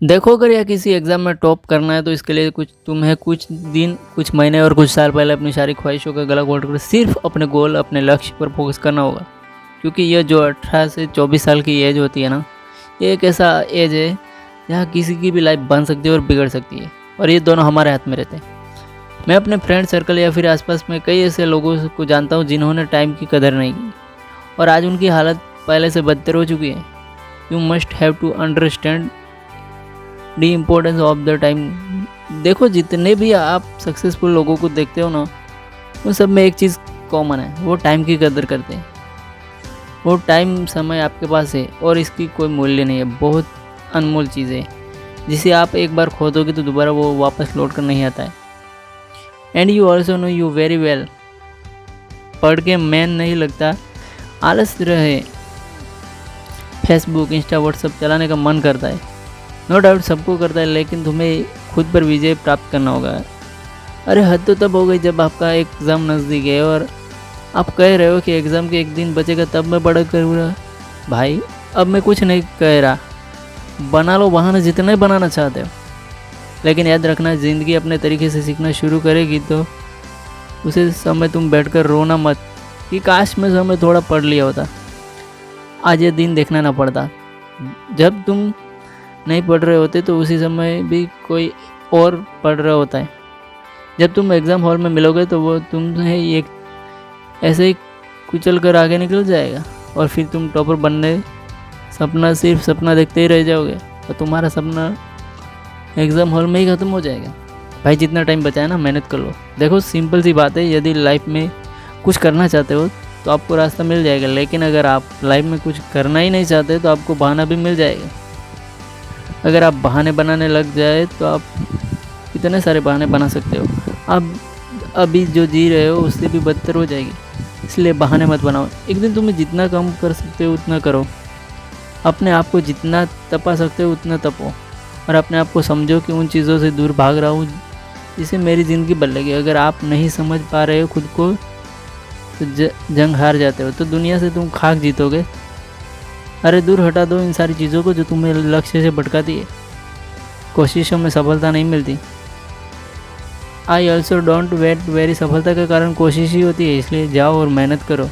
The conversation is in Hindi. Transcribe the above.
देखो, अगर या किसी एग्ज़ाम में टॉप करना है तो इसके लिए तुम्हें कुछ दिन, कुछ महीने और कुछ साल पहले अपनी सारी ख्वाहिशों का गला घोट कर सिर्फ अपने गोल, अपने लक्ष्य पर फोकस करना होगा। क्योंकि ये जो 18 से 24 साल की एज होती है ना, ये एक ऐसा एज है जहाँ किसी की भी लाइफ बन सकती है और बिगड़ सकती है, और ये दोनों हमारे हाथ में रहते हैं। मैं अपने फ्रेंड सर्कल या फिर आसपास में कई ऐसे लोगों को जानता हूँ जिन्होंने टाइम की कदर नहीं की, और आज उनकी हालत पहले से बदतर हो चुकी है। You must have to understand the importance of the time. देखो, जितने भी आप सक्सेसफुल लोगों को देखते हो ना, उन सब में एक चीज़ कॉमन है, वो टाइम की कदर करते हैं। वो टाइम, समय आपके पास है और इसकी कोई मूल्य नहीं है, बहुत अनमोल चीज़ है जिसे आप एक बार खो दोगे तो दोबारा वो वापस लौट कर नहीं आता है। And you also know you very well, पढ़ के मैन नहीं लगता, आलस रहे, फेसबुक, इंस्टा, व्हाट्सअप चलाने का मन करता है। नो डाउट सबको करता है, लेकिन तुम्हें खुद पर विजय प्राप्त करना होगा। अरे हद तो तब हो गई जब आपका एग्ज़ाम नज़दीक है और आप कह रहे हो कि एग्ज़ाम के एक दिन बचेगा तब मैं पढ़ा करूँगा। भाई, अब मैं कुछ नहीं कह रहा, बना लो बहाना जितना ही बनाना चाहते हो, लेकिन याद रखना, ज़िंदगी अपने तरीके से सीखना शुरू करेगी तो उसे समय तुम बैठकर रोना मत कि काश मैं समय थोड़ा पढ़ लिया होता, आज ये दिन देखना ना पड़ता। जब तुम नहीं पढ़ रहे होते तो उसी समय भी कोई और पढ़ रहा होता है। जब तुम एग्ज़ाम हॉल में मिलोगे तो वो तुम्हें एक ऐसे ही कुचल कर आगे निकल जाएगा, और फिर तुम टॉपर बनने सिर्फ सपना देखते ही रह जाओगे, और तुम्हारा सपना एग्ज़ाम हॉल में ही ख़त्म हो जाएगा। भाई, जितना टाइम बचा है ना, मेहनत कर लो। देखो, सिंपल सी बात है, यदि लाइफ में कुछ करना चाहते हो तो आपको रास्ता मिल जाएगा, लेकिन अगर आप लाइफ में कुछ करना ही नहीं चाहते तो आपको बहाना भी मिल जाएगा। अगर आप बहाने बनाने लग जाए तो आप कितने सारे बहाने बना सकते हो। आप अभी जो जी रहे हो उससे भी बदतर हो जाएगी, इसलिए बहाने मत बनाओ। एक दिन तुम्हें जितना कम कर सकते हो उतना करो, अपने आप को जितना तपा सकते हो उतना तपो, और अपने आप को समझो कि उन चीज़ों से दूर भाग रहा हूँ जिससे मेरी ज़िंदगी बदलेगी। अगर आप नहीं समझ पा रहे हो खुद को तो जंग हार जाते हो, तो दुनिया से तुम खाक जीतोगे। अरे दूर हटा दो इन सारी चीज़ों को जो तुम्हें लक्ष्य से भटकाती है। कोशिशों में सफलता नहीं मिलती। I also don't wait very, सफलता का कारण कोशिश ही होती है, इसलिए जाओ और मेहनत करो।